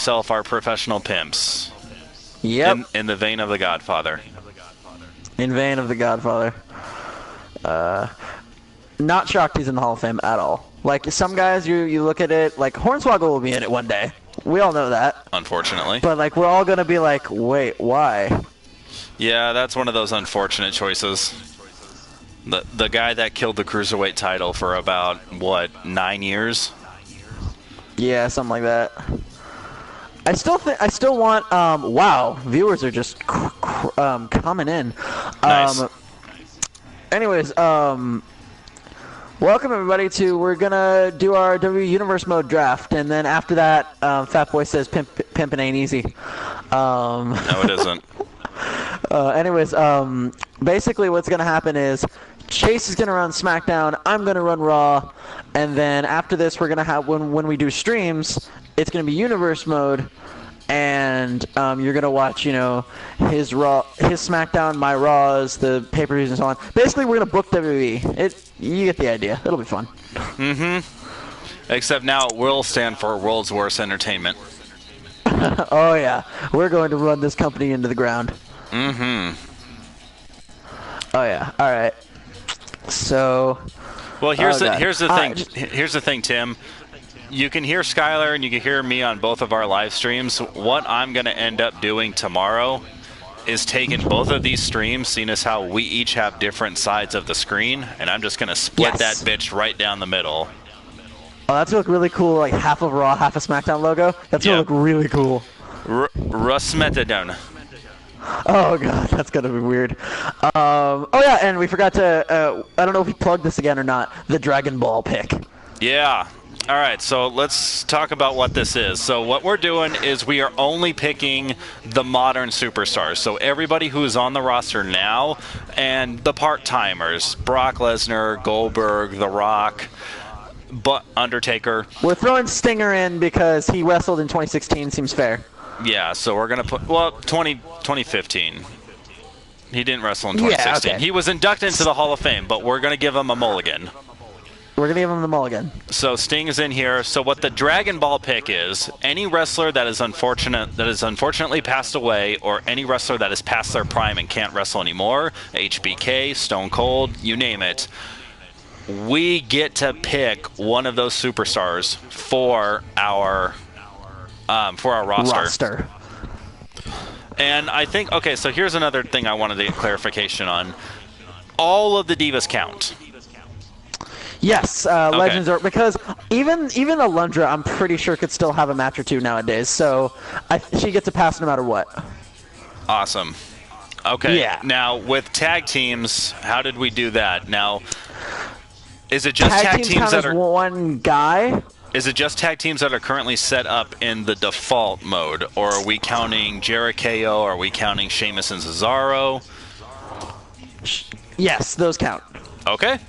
myself are professional pimps. Yep. In the vein of The Godfather. In vein of The Godfather. Not shocked he's in the Hall of Fame at all. Like, some guys, you look at it, like, Hornswoggle will be in it one day. We all know that. Unfortunately. But, like, we're all going to be like, wait, why? Yeah, that's one of those unfortunate choices. The guy that killed the Cruiserweight title for about, what, 9 years? Yeah, something like that. I still want, wow, viewers are just coming in. Nice. Anyways, welcome everybody to, we're gonna do our WWE Universe Mode draft, and then after that, Fat Boy says pimping ain't easy. No, it isn't. Anyways, basically what's gonna happen is Chase is gonna run SmackDown, I'm gonna run Raw, and then after this we're gonna have, when we do streams, it's gonna be Universe Mode, and you're gonna watch, you know, his Raw, his SmackDown, my Raws, the pay-per-views and so on. Basically, we're gonna book WWE. You get the idea. It'll be fun. Mm-hmm. Except now it will stand for World's Worst Entertainment. Oh yeah, we're going to run this company into the ground. Mm-hmm. Oh yeah. All right. So. Well, here's the thing, Tim. You can hear Skylar and you can hear me on both of our live streams. What I'm going to end up doing tomorrow is taking both of these streams, seeing as how we each have different sides of the screen, and I'm just going to split that bitch right down the middle. Oh, that's going to look really cool, like half of Raw, half a SmackDown logo. That's going to look really cool. Rusmetadone. Oh god, that's gonna be weird. Oh yeah, and we forgot to, I don't know if we plugged this again or not, the Dragon Ball pick. Yeah. All right, so let's talk about what this is. So what we're doing is we are only picking the modern superstars. So everybody who is on the roster now and the part-timers, Brock Lesnar, Goldberg, The Rock, but Undertaker. We're throwing Stinger in because he wrestled in 2016, seems fair. Yeah, so we're going to put, well, 2015. He didn't wrestle in 2016. Yeah, okay. He was inducted into the Hall of Fame, but we're going to give him a mulligan. We're going to give him the mulligan. So Sting is in here. So what the Dragon Ball pick is, any wrestler that is unfortunately passed away, or any wrestler that is past their prime and can't wrestle anymore, HBK, Stone Cold, you name it, we get to pick one of those superstars for our roster. And I think, okay, so here's another thing I wanted to get clarification on. All of the divas count. Yes, okay. Legends are, because even Alundra, I'm pretty sure, could still have a match or two nowadays. So she gets a pass no matter what. Awesome. Okay. Yeah. Now with tag teams, how did we do that? Now, is it just tag teams that are one guy? Is it just tag teams that are currently set up in the default mode, or are we counting Jericho? Are we counting Sheamus and Cesaro? Yes, those count. Okay.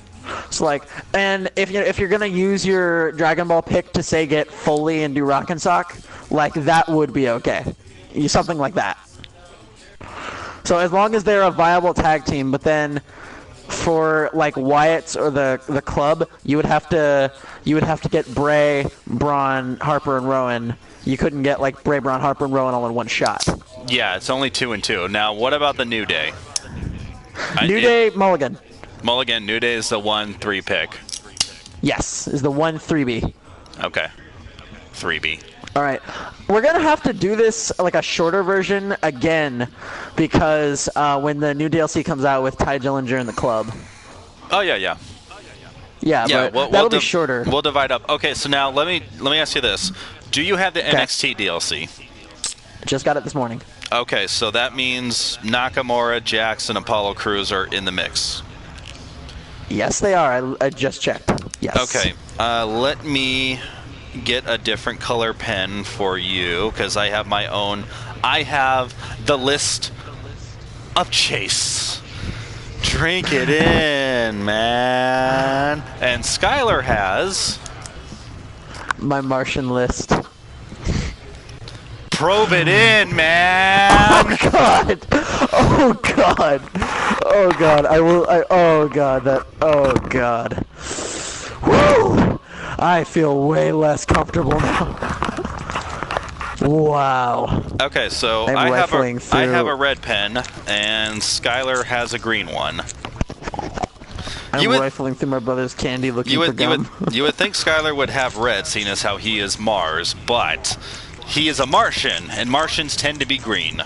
So like, and if you're gonna use your Dragon Ball pick to say get Foley and do Rock and Sock, like that would be okay. Something like that. So as long as they're a viable tag team, but then for like Wyatt's or the club, you would have to get Bray, Braun, Harper, and Rowan. You couldn't get like Bray, Braun, Harper, and Rowan all in one shot. Yeah, it's only 2 and 2. Now, what about the New Day? New Day, mulligan. Mulligan, New Day is the 1-3 pick. Yes, is the 1-3B. Okay. 3B. All right. We're going to have to do this like a shorter version again because when the new DLC comes out with Ty Dillinger and the club. Oh, yeah. Yeah, but that'll be shorter. We'll divide up. Okay, so now let me ask you this. Do you have the NXT DLC? Just got it this morning. Okay, so that means Nakamura, Jackson, Apollo Crews are in the mix. Yes, they are. I just checked. Yes. Okay. Let me get a different color pen for you because I have my own. I have the list of Chase. Drink it in, man. And Skylar has my Martian list. Probe it in, man. Oh God! Oh God! Oh God! Oh God! Oh God! Woo! I feel way less comfortable now. Wow. Okay, so I'm I rifling have through. a red pen, and Skylar has a green one. I'm rifling through my brother's candy looking for gum. You would think Skylar would have red, seeing as how he is Mars, but he is a Martian, and Martians tend to be green.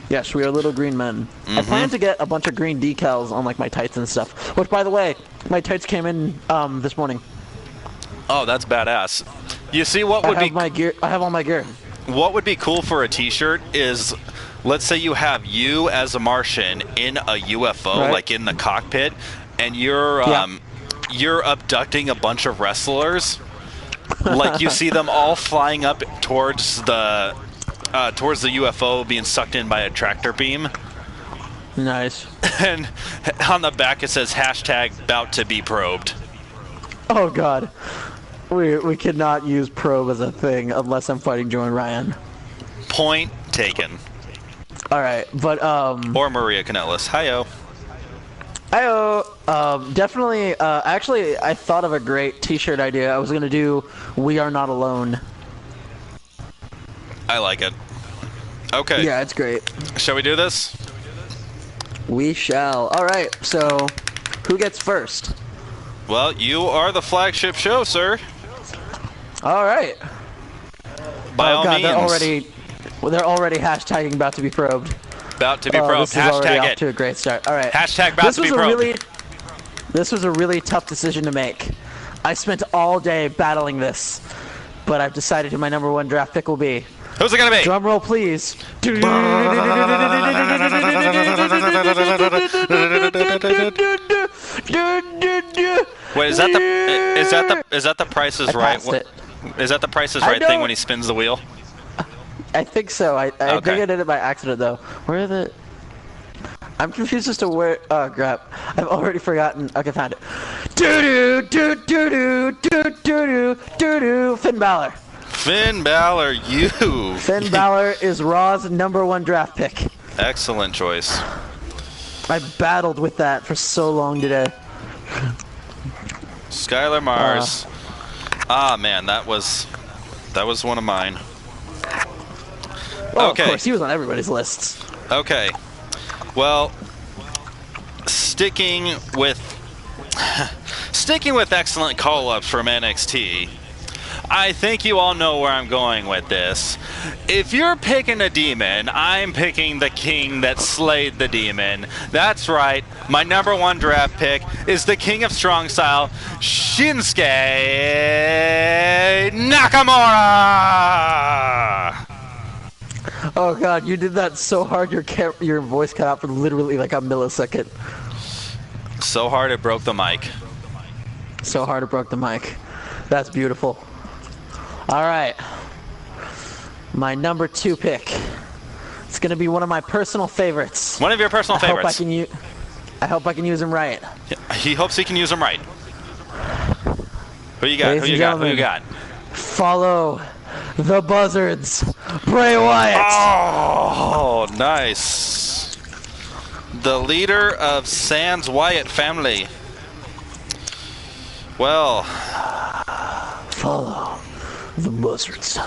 Yes, we are little green men. I plan to get a bunch of green decals on like my tights and stuff. Which, by the way, my tights came in this morning. Oh, that's badass. You see, what would I be have my gear. I have all my gear. what would be cool for a T-shirt is, let's say you have you as a Martian in a UFO, Right. like in the cockpit, and you're abducting a bunch of wrestlers. Like you see them all flying up towards the UFO, being sucked in by a tractor beam, Nice. and on the back it says #about to be probed. Oh God. We cannot use probe as a thing unless I'm fighting Joe and Ryan. Point taken. All right, but Or Maria Kanellis. Hi-yo. definitely. Actually, I thought of a great T-shirt idea. I was gonna do "We Are Not Alone." I like it. Okay. Yeah, it's great. Shall we do this? We shall. All right. So, who gets first? Well, you are the flagship show, sir. All right. By all God, means. they're already hashtagging about to be probed. About to be probed. This is already Hashtag off it. to a great start. All right. Hashtag about to be probed. This was a really tough decision to make. I spent all day battling this, but I've decided who my #1 draft pick will be. Who's it gonna be? Drum roll, please. Wait, is that the Price is Right? passed it. Is that the Price is I Right thing don't- when he spins the wheel? I think so. I think Okay. I did it by accident though. Where are the? I'm confused as to where. Oh crap! I've already forgotten. Okay, found it. Doo doo doo doo doo doo doo doo doo. Finn Balor. Finn Balor, you. Finn Balor is Raw's #1 draft pick. Excellent choice. I battled with that for so long today. Skylar Mars. Man, that was one of mine. Oh, Okay. of course, he was on everybody's lists. Okay. Well, sticking with excellent call-ups from NXT, I think you all know where I'm going with this. If you're picking a demon, I'm picking the king that slayed the demon. That's right, my #1 draft pick is the king of strong style, Shinsuke Nakamura! Oh god, you did that so hard your voice cut out for literally like a millisecond. So hard it broke the mic. So hard it broke the mic. That's beautiful. Alright. My #2 pick. It's gonna be one of my personal favorites. One of your personal favorites. I hope I can use him right. He hopes he can use them right. Who you got? Ladies Who you and got? Who gentlemen, you got? Follow the Buzzards. Bray Wyatt. Oh, nice. The leader of Sans Wyatt family. Well, Follow the Buzzards.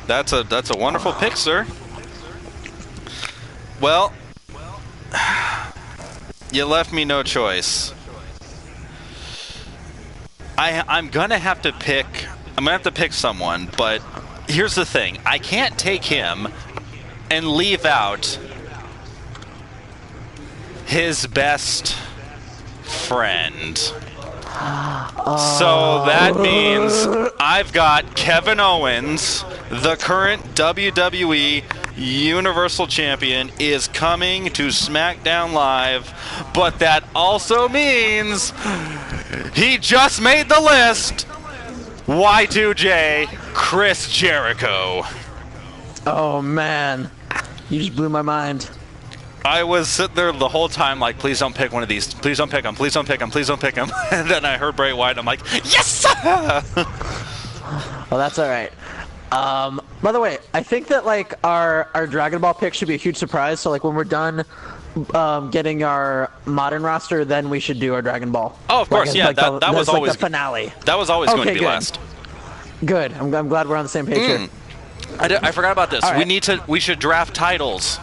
that's a wonderful pick, sir. Well, you left me no choice. I'm gonna have to pick someone, but here's the thing. I can't take him and leave out his best friend. So that means I've got Kevin Owens, the current WWE Universal Champion, is coming to SmackDown Live, but that also means he just made the list. Y2J, Chris Jericho. Oh man, you just blew my mind. I was sitting there the whole time like, please don't pick one of these. Please don't pick him. Please don't pick him. Please don't pick him. And then I heard Bray Wyatt. I'm like, yes! Well, that's all right. By the way, I think that like our Dragon Ball pick should be a huge surprise. So like when we're done getting our modern roster, then we should do our Dragon Ball. Oh, of course, Like, yeah. like That was like always the finale. That was always going to be good. last. Good. I'm glad we're on the same page here. I forgot about this. All right. We should draft titles.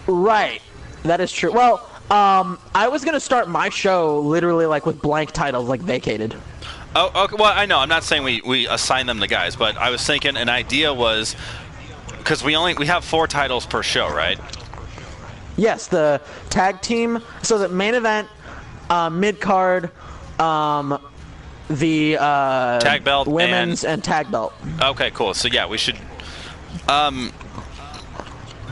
Right. That is true. Well, I was gonna start my show literally like with blank titles, like vacated. Oh, okay. Well, I know. I'm not saying we assign them to guys, but I was thinking an idea was because we have 4 titles per show, right? Yes, the tag team. So the main event, mid card, the tag belt, women's and tag belt. Okay, cool. So yeah, we should.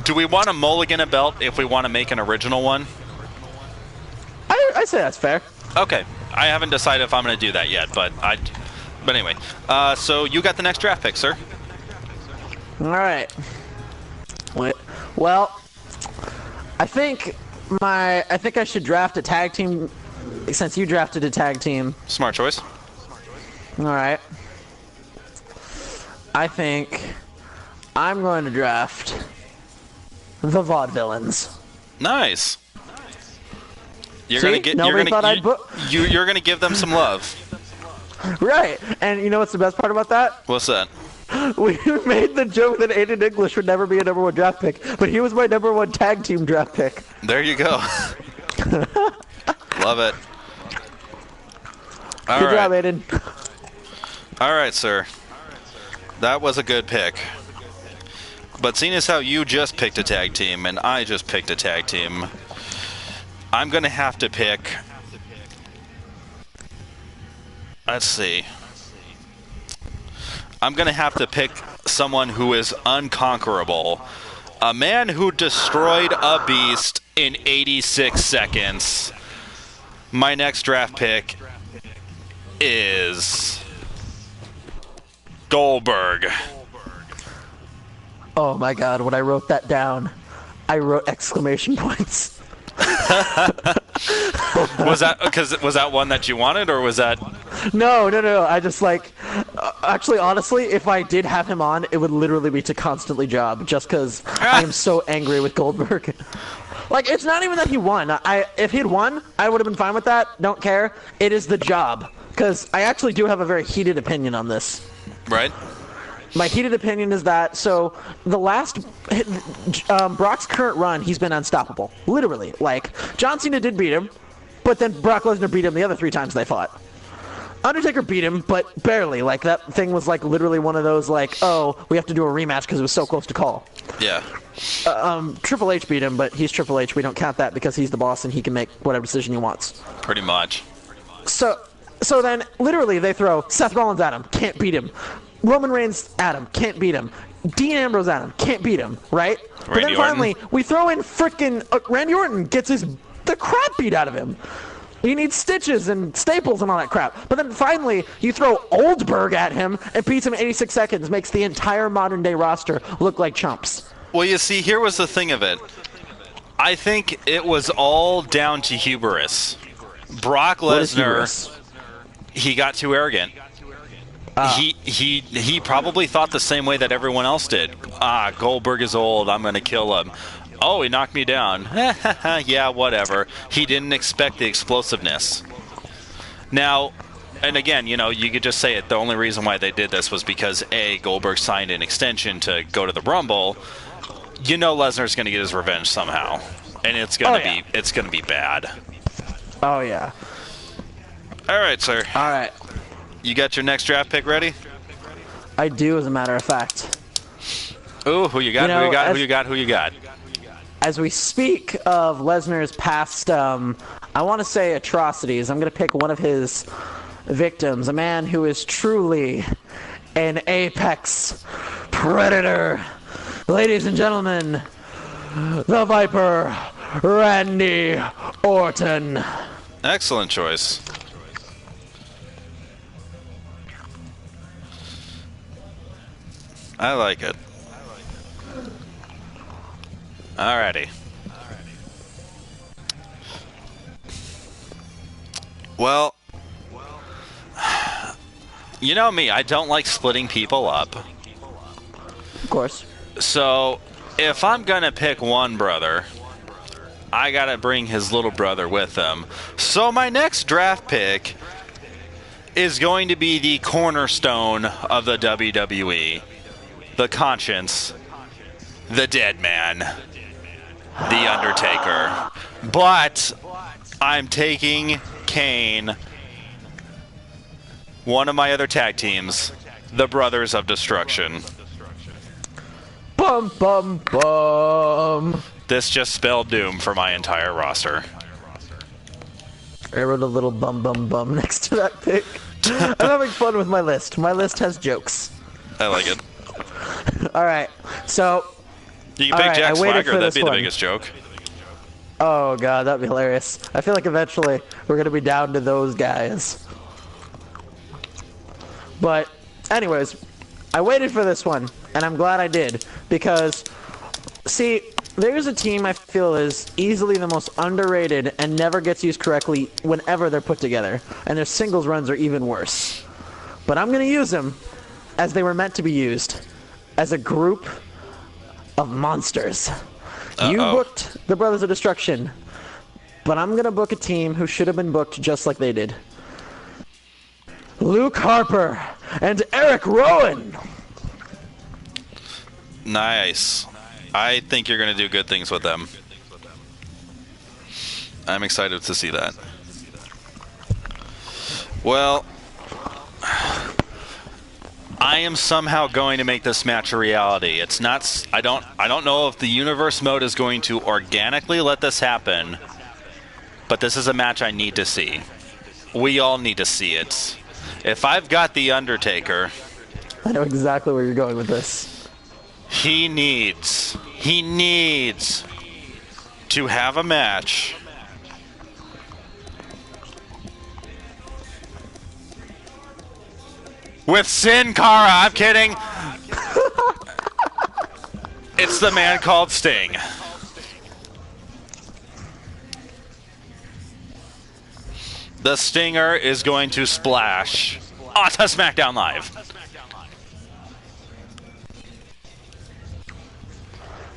Do we want to mulligan a belt if we want to make an original one? I say that's fair. Okay, I haven't decided if I'm going to do that yet, but anyway. So you got the next draft pick, sir. All right. Well, I think I should draft a tag team since you drafted a tag team. Smart choice. All right. I think I'm going to draft the Vaudevillains. Nice. You're See? You're gonna give them some love. Right. And you know what's the best part about that? What's that? We made the joke that Aiden English would never be a #1 draft pick, but he was my #1 tag team draft pick. There you go. Love it. Good job, Aiden. All right, sir. That was a good pick. But seeing as how you just picked a tag team and I just picked a tag team, I'm going to have to pick... Let's see. I'm going to have to pick someone who is unconquerable. A man who destroyed a beast in 86 seconds. My next draft pick is Goldberg. Oh my god, when I wrote that down, I wrote exclamation points. Was that one that you wanted, or was that... No. I just like... actually, honestly, if I did have him on, it would literally be to constantly job, just because I am so angry with Goldberg. Like, it's not even that he won. If he'd won, I would have been fine with that. Don't care. It is the job. Because I actually do have a very heated opinion on this. Right. My heated opinion is that, so, the last, Brock's current run, he's been unstoppable. Literally. Like, John Cena did beat him, but then Brock Lesnar beat him the other 3 times they fought. Undertaker beat him, but barely. Like, that thing was, like, literally one of those, like, oh, we have to do a rematch because it was so close to call. Yeah. Triple H beat him, but he's Triple H. We don't count that because he's the boss and he can make whatever decision he wants. Pretty much. So then, literally, they throw Seth Rollins at him, can't beat him. Roman Reigns at him, can't beat him. Dean Ambrose at him, can't beat him, right? But then finally, we throw in frickin' Randy Orton, gets the crap beat out of him. He needs stitches and staples and all that crap. But then finally, you throw Oldberg at him and beats him in 86 seconds, makes the entire modern day roster look like chumps. Well, you see, here was the thing of it. I think it was all down to hubris. Brock Lesnar, he got too arrogant. He probably thought the same way that everyone else did. Goldberg is old. I'm going to kill him. Oh, he knocked me down. Yeah, whatever. He didn't expect the explosiveness. Now, and again, you could just say it. The only reason why they did this was because, A, Goldberg signed an extension to go to the Rumble. Lesnar's going to get his revenge somehow. And it's going to be bad. Oh, yeah. All right, sir. All right. You got your next draft pick ready? I do, as a matter of fact. Ooh, who you got? Who you got? As we speak of Lesnar's past, I want to say atrocities, I'm going to pick one of his victims, a man who is truly an apex predator. Ladies and gentlemen, the Viper, Randy Orton. Excellent choice. I like it. Alrighty. Well, you know me, I don't like splitting people up. Of course. So, if I'm gonna pick one brother, I gotta bring his little brother with him. So my next draft pick is going to be the cornerstone of the WWE. The Conscience, the Dead Man, the Undertaker. But I'm taking Kane, one of my other tag teams, the Brothers of Destruction. Bum, bum, bum. This just spelled doom for my entire roster. I wrote a little bum, bum, bum next to that pick. I'm having fun with my list. My list has jokes. I like it. Alright, so... You can pick Jack Swagger, that'd be the biggest joke. Oh god, that'd be hilarious. I feel like eventually we're gonna be down to those guys. But, anyways, I waited for this one, and I'm glad I did, because, see, there's a team I feel is easily the most underrated and never gets used correctly whenever they're put together, and their singles runs are even worse. But I'm gonna use them as they were meant to be used, as a group of monsters. You booked the Brothers of Destruction, but I'm gonna book a team who should have been booked just like they did. Luke Harper and Eric Rowan. Nice. I think you're going to do good things with them. I'm excited to see that. Well, I am somehow going to make this match a reality. It's not. I don't know if the universe mode is going to organically let this happen, but this is a match I need to see. We all need to see it. If I've got the Undertaker, I know exactly where you're going with this. He needs to have a match with Sin Cara. I'm kidding. It's the man called Sting. The Stinger is going to splash onto SmackDown Live.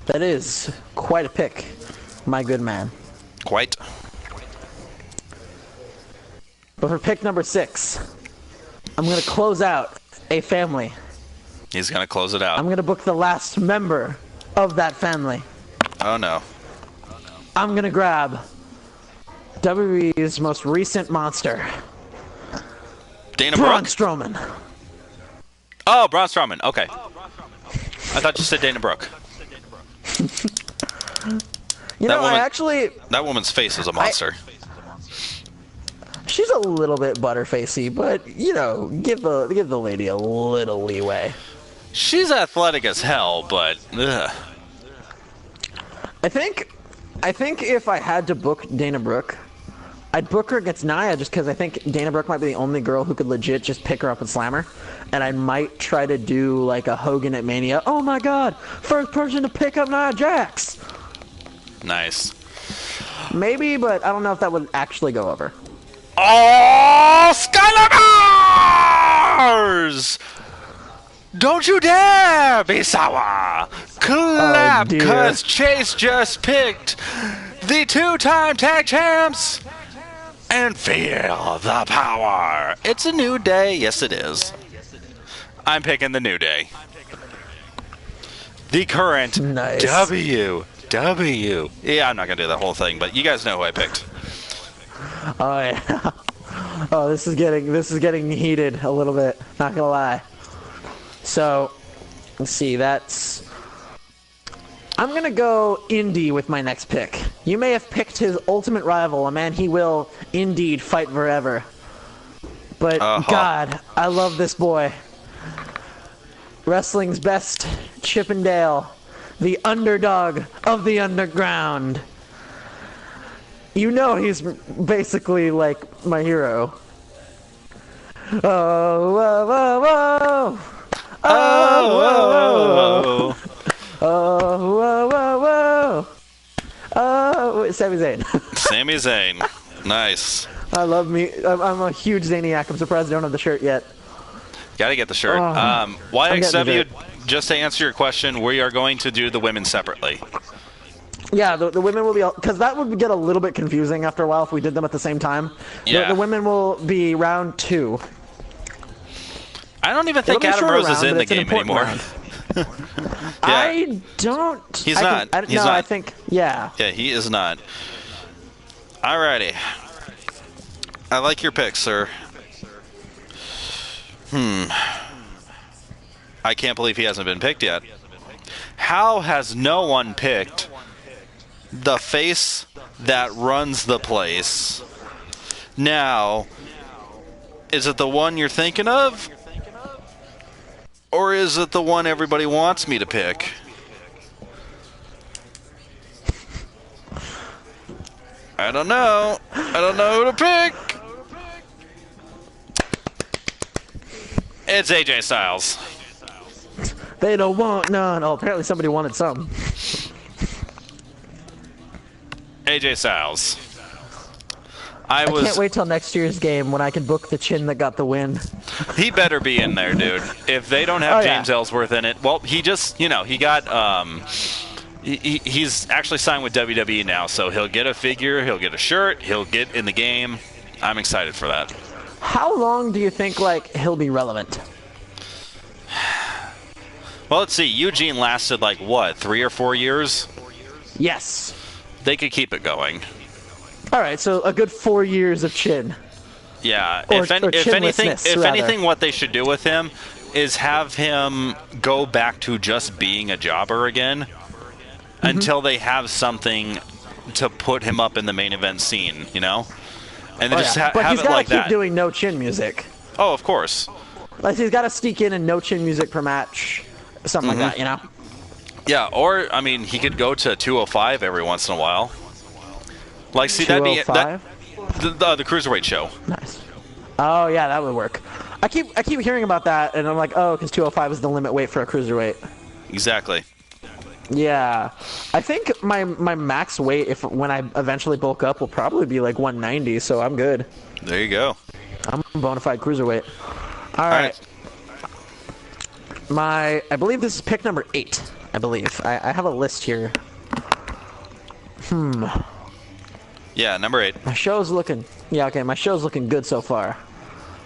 That is quite a pick, my good man. Quite. But for pick number 6, I'm going to close out a family. He's going to close it out. I'm going to book the last member of that family. Oh, no. I'm going to grab WWE's most recent monster, Dana Braun Brooke? Strowman. Oh, Braun Strowman. Okay. I thought you said Dana Brooke. You know, I actually... That woman's face is a monster. She's a little bit butterfacey, but, you know, give the lady a little leeway. She's athletic as hell, but... Ugh. I think if I had to book Dana Brooke, I'd book her against Nia just because I think Dana Brooke might be the only girl who could legit just pick her up and slam her. And I might try to do like a Hogan at Mania. Oh my god, first person to pick up Nia Jax. Nice. Maybe, but I don't know if that would actually go over. Oh, Skylar Mars! Don't you dare be sour! Clap, cause Chase just picked the 2-time tag champs! And feel the power! It's a new day. Yes, it is. I'm picking the New Day. The current W. Yeah, I'm not gonna do the whole thing, but you guys know who I picked. Oh yeah. Oh, this is getting heated a little bit. Not gonna lie. So, let's see. I'm gonna go indie with my next pick. You may have picked his ultimate rival, a man he will indeed fight forever. But God, I love this boy. Wrestling's best Chip and Dale, the underdog of the underground. You know he's basically like my hero. Oh, whoa, whoa, whoa. Oh, whoa, whoa. Oh, whoa, whoa, whoa. Oh, Sami Zayn. Sami Zayn. Nice. I love me. I'm a huge Zaniac. I'm surprised I don't have the shirt yet. Gotta get the shirt. YXW, just to answer your question, we are going to do the women separately. Yeah, the women will be... Because that would get a little bit confusing after a while if we did them at the same time. Yeah. The women will be round 2. I don't even think It'll be a Adam shorter Rose is round, in but the it's an game important anymore. round. Yeah. I don't. He's not. He's no, not. I think. Yeah. Yeah, he is not. Alrighty. I like your pick, sir. I can't believe he hasn't been picked yet. How has no one picked the face that runs the place? Now, is it the one you're thinking of? Or is it the one everybody wants me to pick? I don't know. I don't know who to pick. It's AJ Styles. They don't want none. Oh, apparently somebody wanted some. AJ Styles. I can't wait till next year's game when I can book the chin that got the win. He better be in there, dude. If they don't have James Ellsworth in it, well, he just, he got, he's actually signed with WWE now, so he'll get a figure, he'll get a shirt, he'll get in the game. I'm excited for that. How long do you think, he'll be relevant? Well, let's see. Eugene lasted, 3 or 4 years? Yes. They could keep it going. All right, so a good 4 years of chin. Yeah. Or If anything, what they should do with him is have him go back to just being a jobber again until they have something to put him up in the main event scene, And then just have but he's it like gotta that. keep doing no chin music. Oh, of course. He's got to sneak in and no chin music per match, something like that, Yeah, or he could go to 205 every once in a while. See, that'd be the cruiserweight show. Nice. Oh yeah, that would work. I keep hearing about that, and I'm like, oh, because 205 is the limit weight for a cruiserweight. Exactly. Yeah, I think my max weight, when I eventually bulk up, will probably be 190. So I'm good. There you go. I'm a bona fide cruiserweight. All right. I believe this is pick number 8. I believe I have a list here. Yeah, number 8. My show's looking good so far.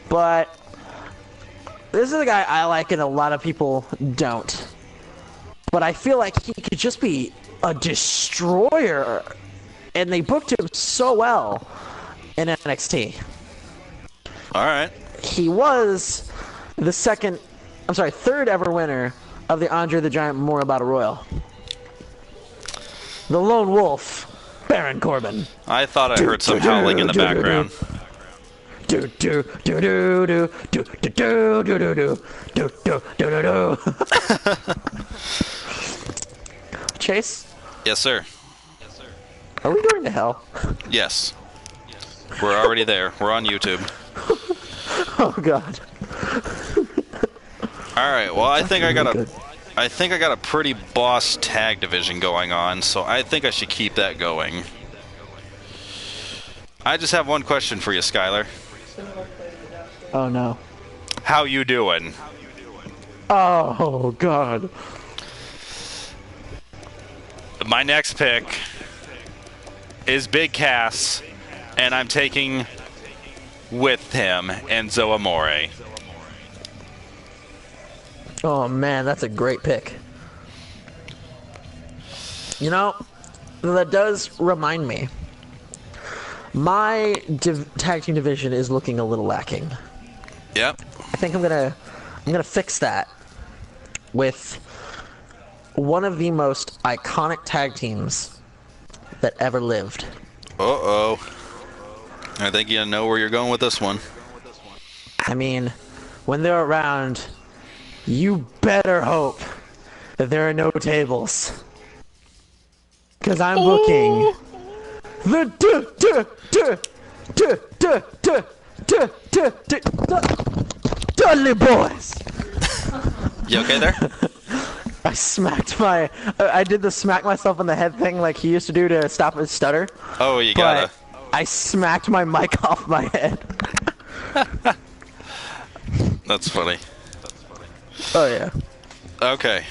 But this is a guy I like and a lot of people don't. But I feel like he could just be a destroyer. And they booked him so well in NXT. All right. He was the third ever winner of the Andre the Giant Memorial Battle Royal. The Lone Wolf, Baron Corbin. I thought I heard some howling in the background. Chase? Yes, sir. Are we going to hell? Yes. We're already there. We're on YouTube. Oh God. All right. Well, I think I got a pretty boss tag division going on, so I think I should keep that going. I just have one question for you, Skylar. Oh no. How you doing? Oh God. My next pick is Big Cass, and I'm taking with him Enzo Amore. Oh man, that's a great pick. That does remind me. My tag team division is looking a little lacking. Yep. I think I'm gonna fix that with one of the most iconic tag teams that ever lived. Uh-oh. I think you know where you're going with this one. I mean, when they're around, you better hope that there are no tables. Because I'm booking the Dudley Boys. You okay there? I did the smack myself in the head thing like he used to do to stop his stutter. Oh, you gotta. I smacked my mic off my head. That's funny. Oh, yeah. Okay.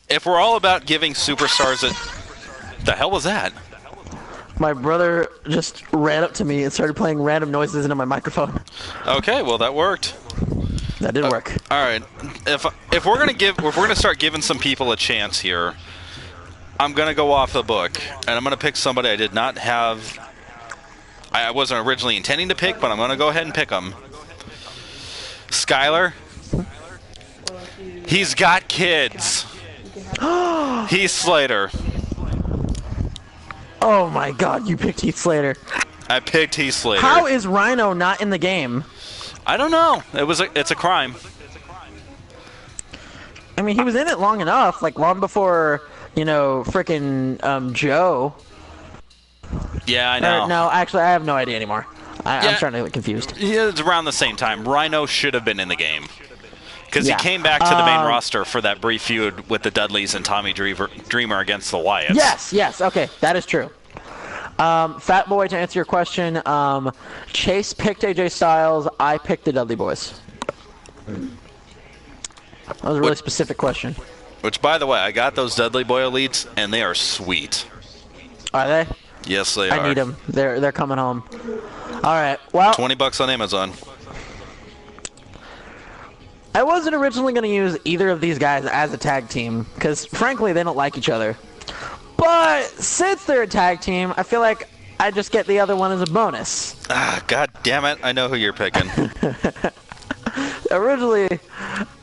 If we're all about giving superstars the hell was that? My brother just ran up to me and started playing random noises into my microphone. Okay, well, that worked. That did work. All right. If we're gonna start giving some people a chance here, I'm gonna go off the book, and I'm gonna pick somebody I did not have. I wasn't originally intending to pick, but I'm gonna go ahead and pick him. Skylar. He's got kids. Heath Slater. Oh my God! You picked Heath Slater. I picked Heath Slater. How is Rhino not in the game? I don't know. It's a crime. I mean, he was in it long enough, like long before, you know, frickin' Joe. Yeah, I know. No, actually, I have no idea anymore. I'm starting to get confused. Yeah, it's around the same time. Rhino should have been in the game. Because he came back to the main roster for that brief feud with the Dudleys and Tommy Dreamer against the Wyatts. Yes, okay, that is true. Fat Boy, to answer your question, Chase picked AJ Styles, I picked the Dudley Boys. That was a really specific question. Which, by the way, I got those Dudley Boy Elites, and they are sweet. Are they? Yes, they are. I need them. They're coming home. All right, well... $20 on Amazon. I wasn't originally going to use either of these guys as a tag team, because, frankly, they don't like each other. But since they're a tag team, I feel like I just get the other one as a bonus. Ah, God damn it. I know who you're picking. Originally,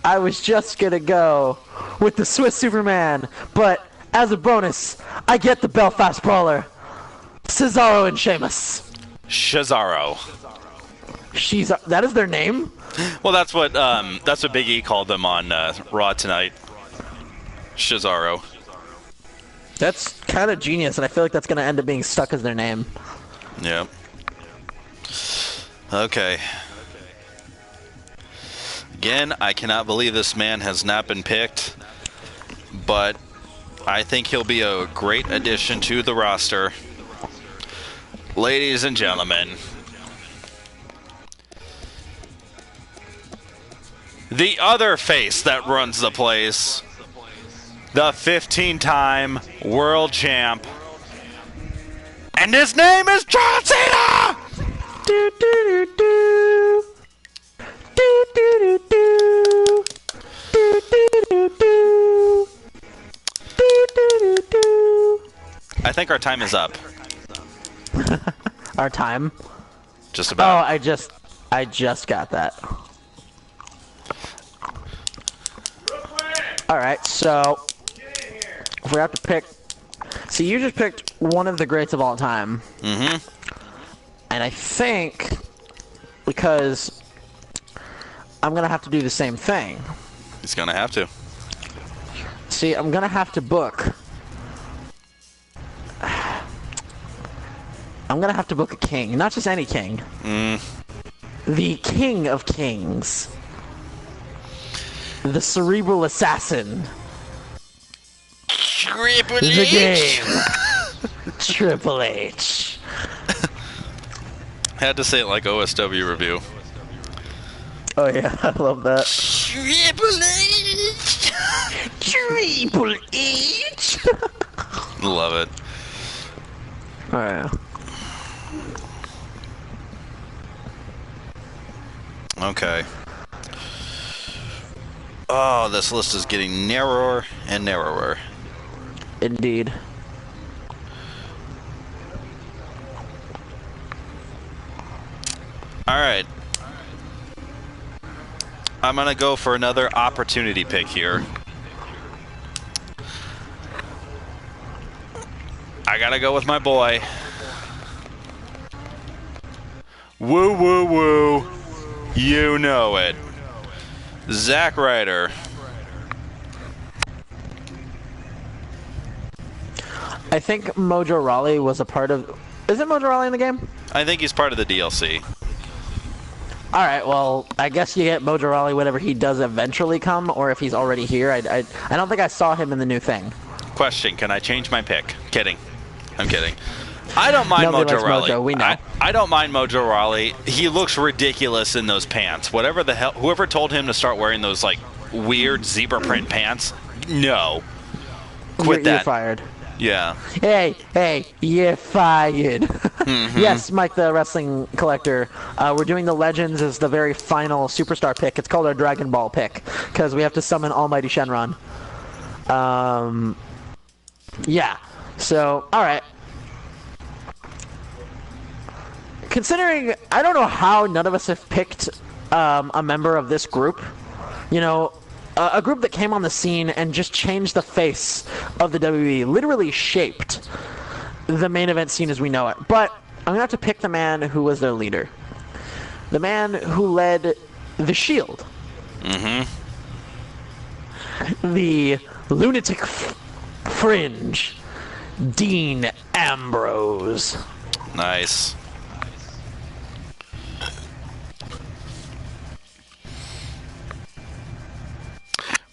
I was just going to go with the Swiss Superman, but as a bonus, I get the Belfast Brawler, Cesaro and Sheamus. Cesaro. That is their name? Well, that's what Big E called them on Raw tonight. Cesaro. That's kind of genius, and I feel like that's going to end up being stuck as their name. Yeah. Okay. Again, I cannot believe this man has not been picked, but I think he'll be a great addition to the roster. Ladies and gentlemen, the other face that runs the place, the 15-time world champ, and his name is John Cena! Do, do, do, do. Do, do, do, do. Do, do, do, do. Do, do, do, do. I think our time is up. Our time? Just about. Oh, I just got that. Alright, so if we have to pick... See, you just picked one of the greats of all time. Mm-hmm. And I think, because I'm going to have to do the same thing. He's going to have to. See, I'm going to have to book... I'm going to have to book a king. Not just any king. The King of Kings. The Cerebral Assassin. Triple The H. game. Triple H. Had to say it like OSW review. Oh yeah, I love that. Triple H. Triple H. Love it. Oh yeah. Okay. Oh, this list is getting narrower and narrower. Indeed. All right. I'm going to go for another opportunity pick here. I got to go with my boy. Woo, woo, woo. You know it. Zack Ryder. I think Mojo Rawley was a part of... Isn't Mojo Rawley in the game? I think he's part of the DLC. Alright, well, I guess you get Mojo Rawley whenever he does eventually come, or if he's already here. I don't think I saw him in the new thing. Question, can I change my pick? Kidding. I'm kidding. I don't mind Mojo Rawley. Mojo, we know. I don't mind Mojo Rawley. He looks ridiculous in those pants. Whatever the hell, whoever told him to start wearing those like weird zebra print pants, no. Quit that. You're fired. Yeah. Hey, you're fired. Yes, Mike the Wrestling Collector. We're doing the Legends as the very final superstar pick. It's called our Dragon Ball pick because we have to summon Almighty Shenron. Yeah. So, all right. Considering, I don't know how none of us have picked a member of this group. You know, a group that came on the scene and just changed the face of the WWE, literally shaped the main event scene as we know it. But I'm going to have to pick the man who was their leader. The man who led the Shield. The lunatic fringe, Dean Ambrose. Nice.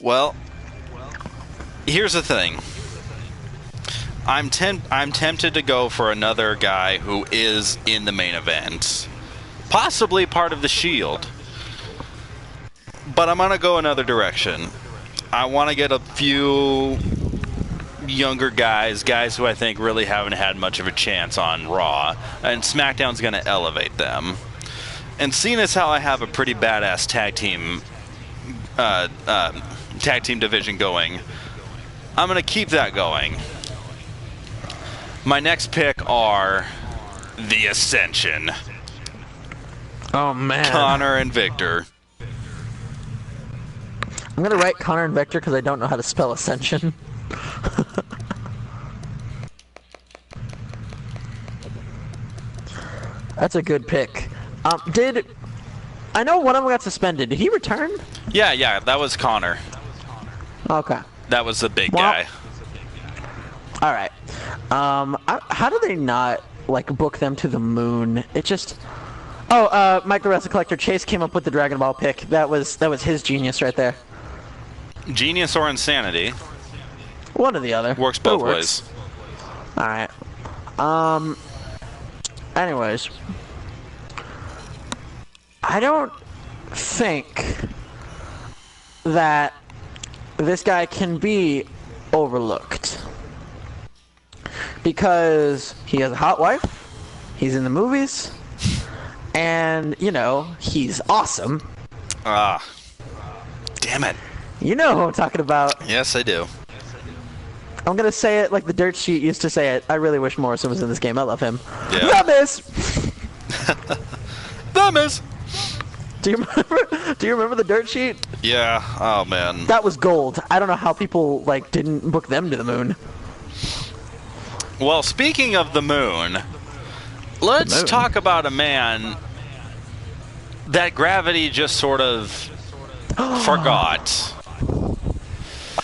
Well, here's the thing. I'm tempted to go for another guy who is in the main event, possibly part of the Shield. But I'm gonna go another direction. I want to get a few younger guys who I think really haven't had much of a chance on Raw, and SmackDown's gonna elevate them. And seeing as how I have a pretty badass tag team division going, I'm going to keep that going. My next pick are the Ascension. Oh, man. Connor and Victor. I'm going to write Connor and Victor because I don't know how to spell Ascension. That's a good pick. I know one of them got suspended. Did he return? Yeah, that was Connor. Okay. That was the big guy. All right. How do they not like book them to the moon? It just. Oh, Mike the Wrestling Collector Chase came up with the Dragon Ball pick. That was his genius right there. Genius or insanity. One or the other. Works both ways. All right. Anyways, I don't think that this guy can be overlooked because he has a hot wife, he's in the movies, and, you know, he's awesome. Damn it. You know who I'm talking about. Yes, I do. I'm going to say it like the dirt sheet used to say it. I really wish Morrison was in this game. I love him. Yeah. The Miz! The Miz! Do you remember the dirt sheet? Yeah. Oh, man. That was gold. I don't know how people, like, didn't book them to the moon. Well, speaking of the moon, let's talk about a man that gravity just sort of forgot.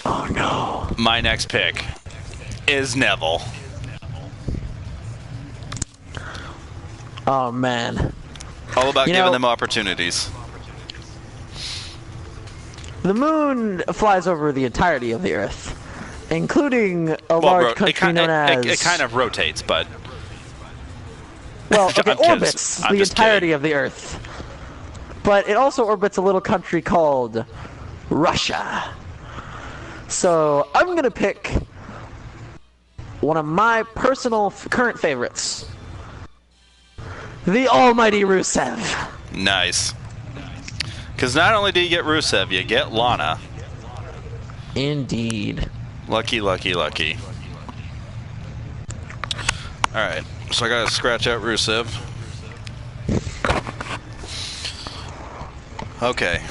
Oh, no. My next pick is Neville. Oh, man. All about giving them opportunities. The moon flies over the entirety of the Earth, including a large country known as... It kind of rotates, but... Well, okay, orbits the entirety of the Earth. But it also orbits a little country called Russia. So I'm going to pick one of my personal current favorites. The almighty Rusev. Nice. Because not only do you get Rusev, you get Lana. Indeed. Lucky, lucky, lucky. Alright, so I gotta scratch out Rusev. Okay.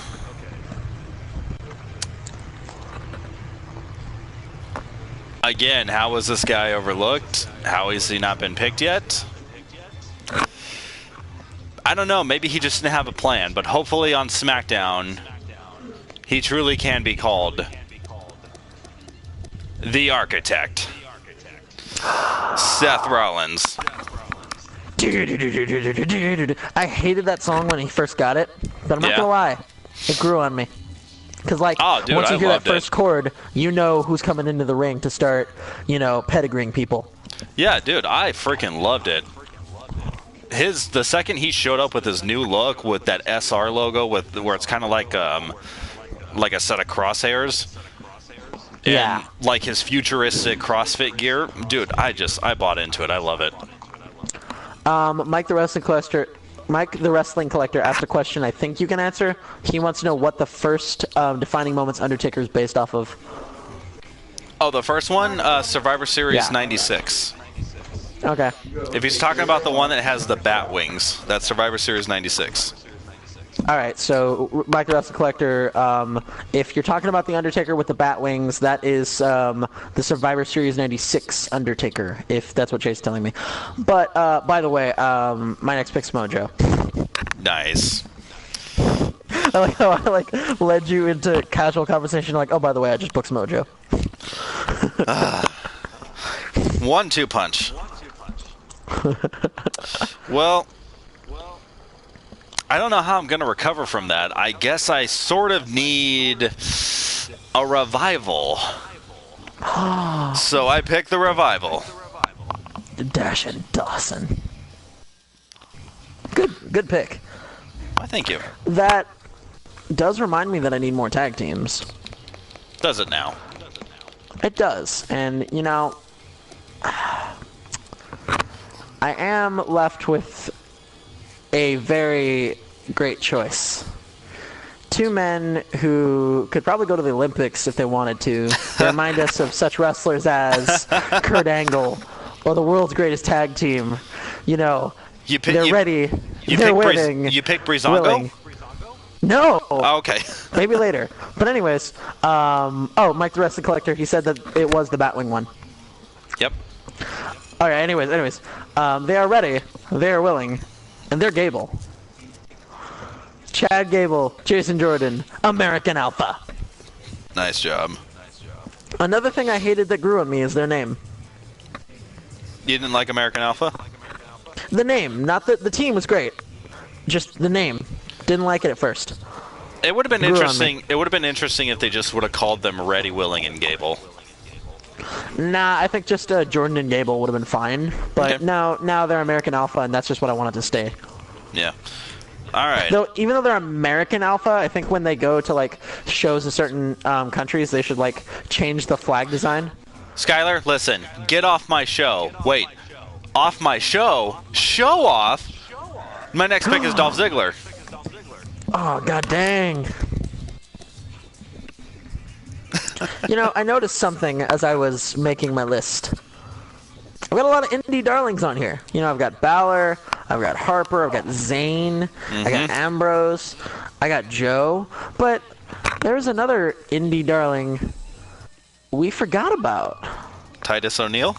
Again, how was this guy overlooked? How has he not been picked yet? I don't know. Maybe he just didn't have a plan, but hopefully on SmackDown, he truly can be called the Architect. Seth Rollins. I hated that song when he first got it, but I'm not gonna lie, it grew on me. Because, like, dude, once you hear that loved first chord, you know who's coming into the ring to start, you know, pedigreeing people. Yeah, dude, I freaking loved it. The second he showed up with his new look with that SR logo where it's kind of like a set of crosshairs, And Yeah. like his futuristic CrossFit gear, dude, I bought into it. I love it. Mike the Wrestling Collector asked a question I think you can answer. He wants to know what the first defining moments Undertaker is based off of. Oh, the first one, Survivor Series Yeah. 96. Okay. If he's talking about the one that has the bat wings, that's Survivor Series 96. All right, so Mike the Wrestling Collector, if you're talking about the Undertaker with the bat wings, that is the Survivor Series 96 Undertaker, if that's what Chase is telling me. But, by the way, my next pick's Mojo. Nice. I like how I led you into casual conversation like, oh, by the way, I just booked Mojo. 1-2 punch. Well, I don't know how I'm going to recover from that. I guess I sort of need a revival. So I pick the revival. Dash and Dawson. Good pick. Why, thank you. That does remind me that I need more tag teams. Does it now? It does. And, you know, I am left with a very great choice. Two men who could probably go to the Olympics if they wanted to. They remind us of such wrestlers as Kurt Angle or the world's greatest tag team. You know, they're ready. They're winning. You pick Breezango? Willing. No. Oh, okay. Maybe later. But anyways, oh, Mike the Wrestling Collector, he said that it was the Batwing one. Yep. All right, anyways, they are ready, they are willing, and they're Gable. Chad Gable, Jason Jordan, American Alpha. Nice job. Another thing I hated that grew on me is their name. You didn't like American Alpha? The name, not the team was great. Just the name. Didn't like it at first. It would have been interesting. It would have been interesting if they just would have called them Ready, Willing, and Gable. Nah, I think just Jordan and Gable would have been fine. But Okay. now they're American Alpha, and that's just what I wanted to stay. Yeah. All right. Though, even though they're American Alpha, I think when they go to like shows in certain countries, they should like change the flag design. Skylar, listen. Get off my show. Wait. Off my show? Show off? My next pick is Dolph Ziggler. Oh, god dang. You know, I noticed something as I was making my list. I've got a lot of indie darlings on here. You know, I've got Balor, I've got Harper, I've got Zayn, I got Ambrose, I got Joe. But there's another indie darling we forgot about. Titus O'Neil?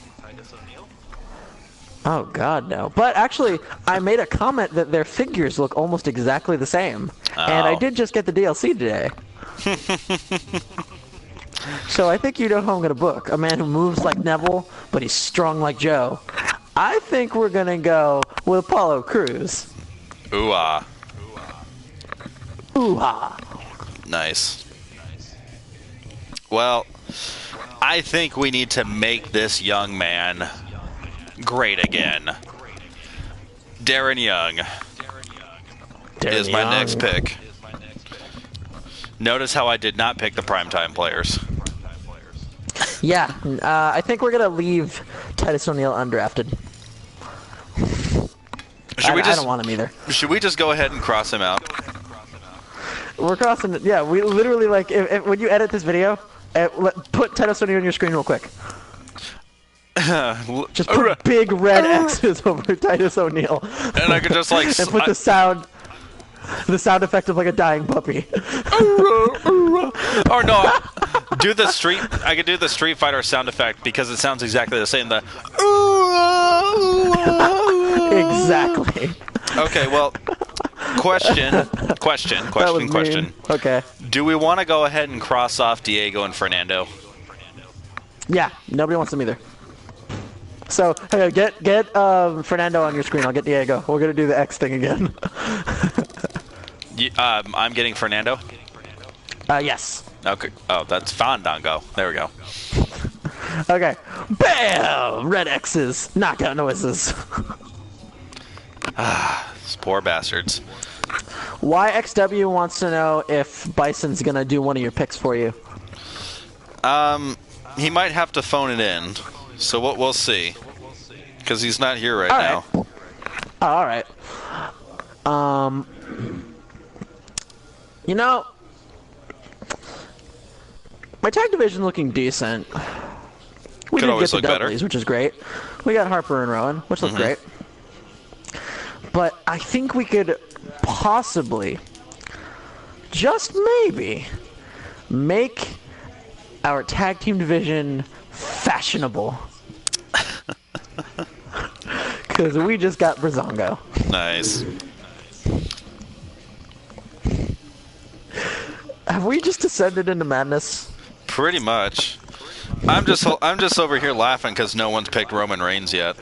Oh, God, no. But actually, I made a comment that their figures look almost exactly the same. Oh. And I did just get the DLC today. So I think you know who I'm going to book. A man who moves like Neville, but he's strong like Joe. I think we're going to go with Apollo Crews. Ooh-ah. Ooh-ha. Nice. Well, I think we need to make this young man great again. Darren Young is my next pick. Notice how I did not pick the primetime players. Yeah, I think we're going to leave Titus O'Neil undrafted. I don't want him either. Should we just go ahead and cross him out? We're crossing it. Yeah, we literally, like, if when you edit this video, put Titus O'Neil on your screen real quick. Just put big red X's over Titus O'Neil. And I could just, like... and put the sound effect of, like, a dying puppy. Or no, I could do the Street Fighter sound effect because it sounds exactly the same. Exactly. Okay, well, question. Okay. Do we want to go ahead and cross off Diego and Fernando? Yeah, nobody wants them either. So, hey, get Fernando on your screen. I'll get Diego. We're going to do the X thing again. I'm getting Fernando? Yes. Okay. Oh, that's Fandango. There we go. Okay. Bam! Red X's. Knockout noises. These poor bastards. YXW wants to know if Bison's going to do one of your picks for you. He might have to phone it in, so we'll see. Because he's not here right now. Oh, all right. You know, my tag division looking decent. We Could did always get the look better. Dudleys, which is great. We got Harper and Rowan, which look great. But I think we could possibly, just maybe, make our tag team division fashionable. Because we just got Brazongo. Nice. Have we just descended into madness? Pretty much. I'm just over here laughing because no one's picked Roman Reigns yet.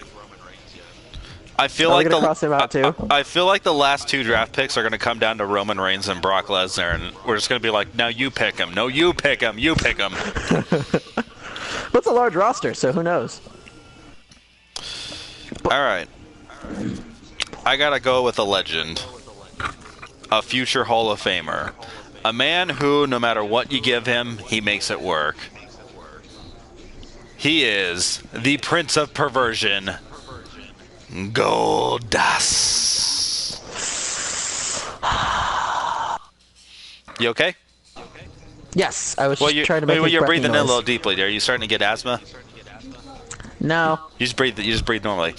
I feel like cross him out too? I feel like the last 2 draft picks are going to come down to Roman Reigns and Brock Lesnar, and we're just going to be like, now you pick him. No, you pick him. You pick him. What's a large roster, so who knows? All right. I got to go with a legend. A future Hall of Famer. A man who, no matter what you give him, he makes it work. He is the Prince of Perversion, Goldust. You okay? Yes, I was just trying to make well, his you're breathing breathing in a noise. little deeply. Are you starting to get asthma? No. You just breathe normally.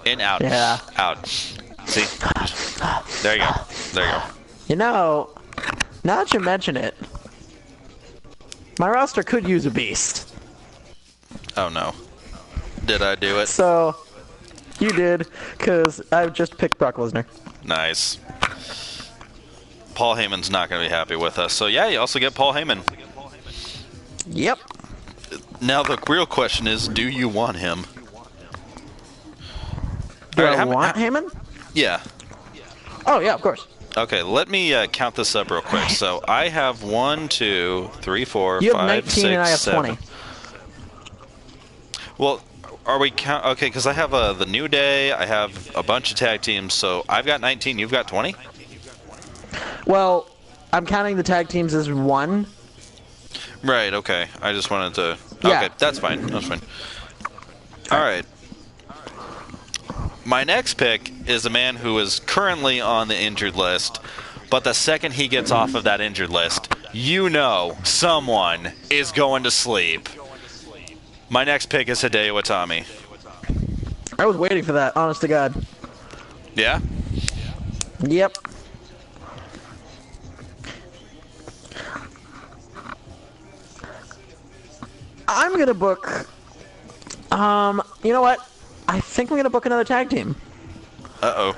In, out. Yeah. Out. See? There you go. There you go. You know, now that you mention it, my roster could use a beast. Oh no. Did I do it? So, you did, because I just picked Brock Lesnar. Nice. Paul Heyman's not going to be happy with us. So yeah, you also get Paul Heyman. Yep. Now the real question is, do you want him? Do All right, I want Heyman? Yeah. Oh, yeah, of course. Okay, let me count this up real quick. So I have 1, 2, 3, 4, You have 5, 19 6, and I have 7. 20. Well, are we count? Okay, because I have the New Day. I have a bunch of tag teams. So I've got 19. You've got 20. Well, I'm counting the tag teams as one. Right. Okay. I just wanted to. Yeah. Okay, that's fine. That's fine. All right. My next pick is a man who is currently on the injured list, but the second he gets off of that injured list, you know someone is going to sleep. My next pick is Hideo Itami. I was waiting for that, honest to God. Yeah? Yep. I'm gonna book. You know what? I think I'm gonna book another tag team. Uh-oh.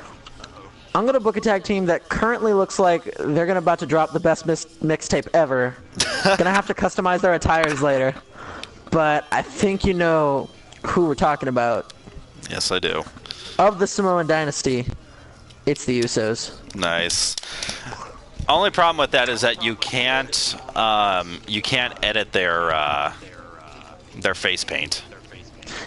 I'm gonna book a tag team that currently looks like they're about to drop the best mixtape ever. Gonna have to customize their attires later, but I think you know who we're talking about. Yes, I do. Of the Samoan Dynasty, it's the Usos. Nice. Only problem with that is that you can't edit their face paint.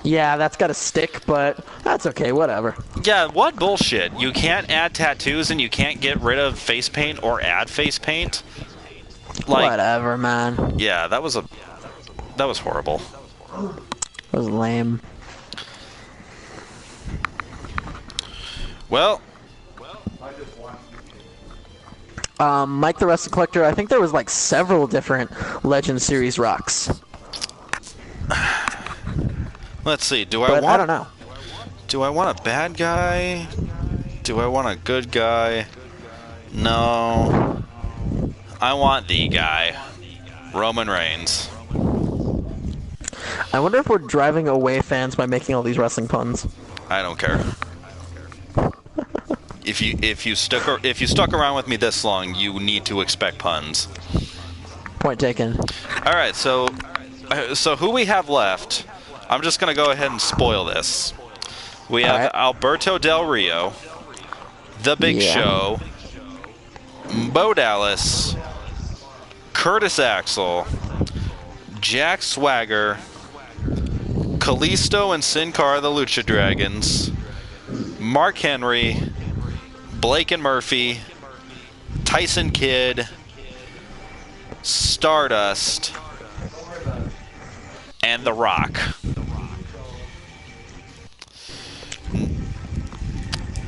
Yeah, that's got to stick, but that's okay, whatever. Yeah, what bullshit? You can't add tattoos and you can't get rid of face paint or add face paint? Like, Whatever, man. yeah, that was horrible. That was lame. Well, Mike the Wrestling Collector, I think there was like several different Legend Series rocks. let's see. I don't know. Do I want a bad guy? Do I want a good guy? No. I want the guy. Roman Reigns. I wonder if we're driving away fans by making all these wrestling puns. I don't care. If you stuck around with me this long, you need to expect puns. Point taken. All right, so who we have left? I'm just gonna go ahead and spoil this. We have right. Alberto Del Rio, The Big Yeah. Show, Bo Dallas, Curtis Axel, Jack Swagger, Kalisto and Sin Cara the Lucha Dragons, Mark Henry, Blake and Murphy, Tyson Kidd, Stardust, and The Rock.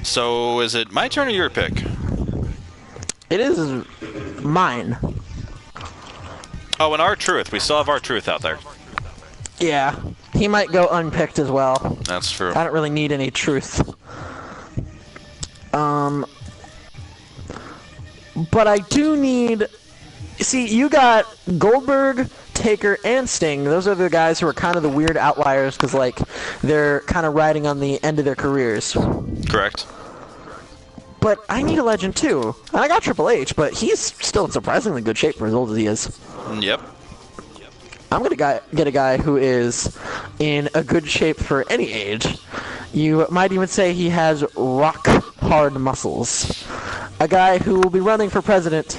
So is it my turn or your pick? It is mine. Oh, and R-Truth. We still have R-Truth out there. Yeah. He might go unpicked as well. That's true. I don't really need any truth. But I do need... See, you got Goldberg, Taker, and Sting. Those are the guys who are kind of the weird outliers because, like, they're kind of riding on the end of their careers. Correct. But I need a legend, too. And I got Triple H, but he's still in surprisingly good shape for as old as he is. Yep. I'm going to get a guy who is in a good shape for any age. You might even say he has rock-hard muscles. A guy who will be running for president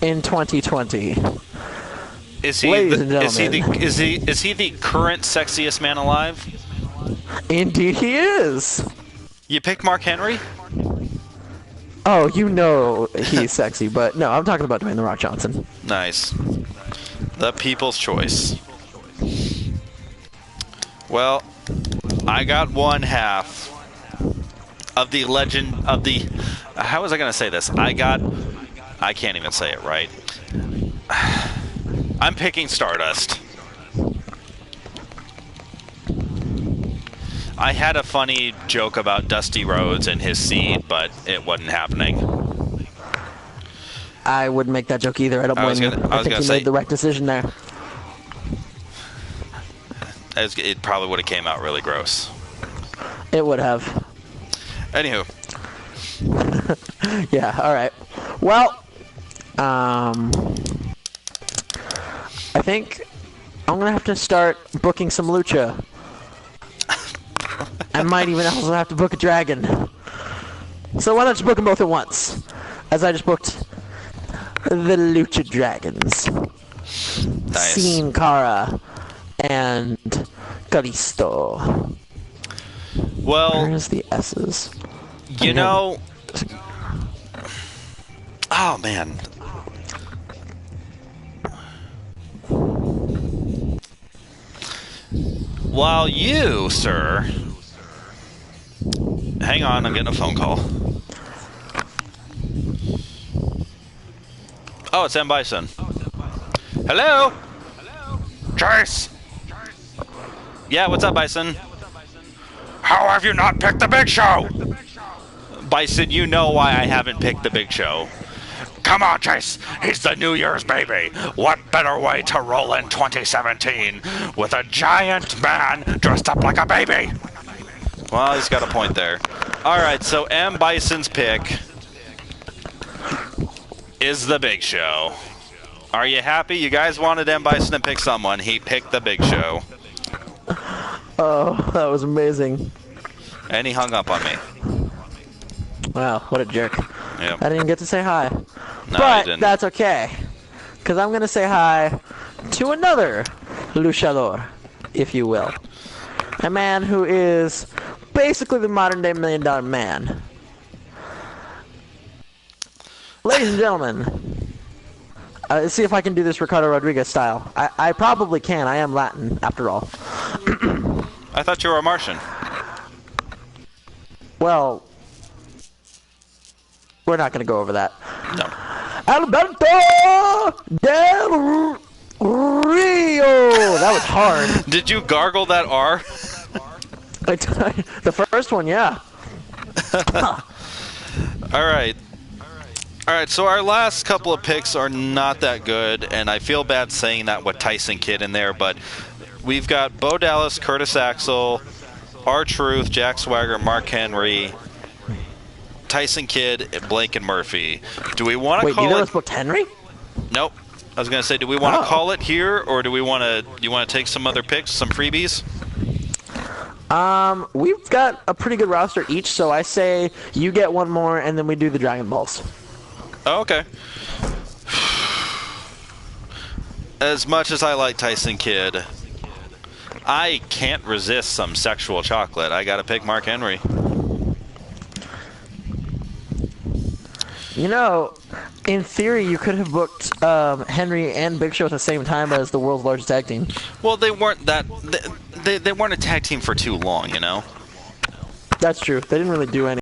in 2020. Is he the current sexiest man alive? Indeed he is. You pick Mark Henry? Oh, you know he's sexy, but no, I'm talking about Dwayne The Rock Johnson. Nice. The people's choice. Well, I got one half of the legend of the... How was I going to say this? I can't even say it right. I'm picking Stardust. I had a funny joke about Dusty Rhodes and his seed, but it wasn't happening. I wouldn't make that joke either. I don't blame you. I think you made the right decision there. It probably would have came out really gross. It would have. Anywho. Yeah, alright. Well, I think I'm going to have to start booking some lucha. I might even also have to book a dragon. So why not just book them both at once? As I just booked the Lucha Dragons. Nice. Sin Cara and Kalisto. Well, where's the S's? You know... Oh, man. While you, sir... Hang on, I'm getting a phone call. Oh, it's M. Bison. Hello? Chase! Yeah, what's up, Bison? How have you not picked the Big Show? Bison, you know why I haven't picked the Big Show. Come on, Chase. He's the New Year's baby. What better way to roll in 2017 with a giant man dressed up like a baby? Well, he's got a point there. All right, so M. Bison's pick is the Big Show. Are you happy? You guys wanted M. Bison to pick someone. He picked the Big Show. Oh, that was amazing. And he hung up on me. Wow, what a jerk. Yep. I didn't get to say hi. No, but that's okay. Because I'm going to say hi to another luchador, if you will. A man who is basically the modern-day $1 Million Man. Ladies and gentlemen, let's see if I can do this Ricardo Rodriguez style. I probably can. I am Latin, after all. I thought you were a Martian. Well, we're not going to go over that. No. Alberto Del Rio! That was hard. Did you gargle that R? The first one, yeah. All right. All right, so our last couple of picks are not that good, and I feel bad saying that with Tyson Kidd in there, but we've got Bo Dallas, Curtis Axel, R-Truth, Jack Swagger, Mark Henry, Tyson Kidd, Blake and Murphy. Do we want to call it... Wait, neither of us booked Henry? Nope. I was going to say, do we want to call it here, or do we want to... You want to take some other picks, some freebies? We've got a pretty good roster each, so I say you get one more, and then we do the Dragon Balls. Oh, okay. As much as I like Tyson Kidd, I can't resist some sexual chocolate. I gotta pick Mark Henry. You know, In theory, you could have booked Henry and Big Show at the same time as the world's largest tag team. Well, they weren't that. They weren't a tag team for too long, you know. That's true. They didn't really do any.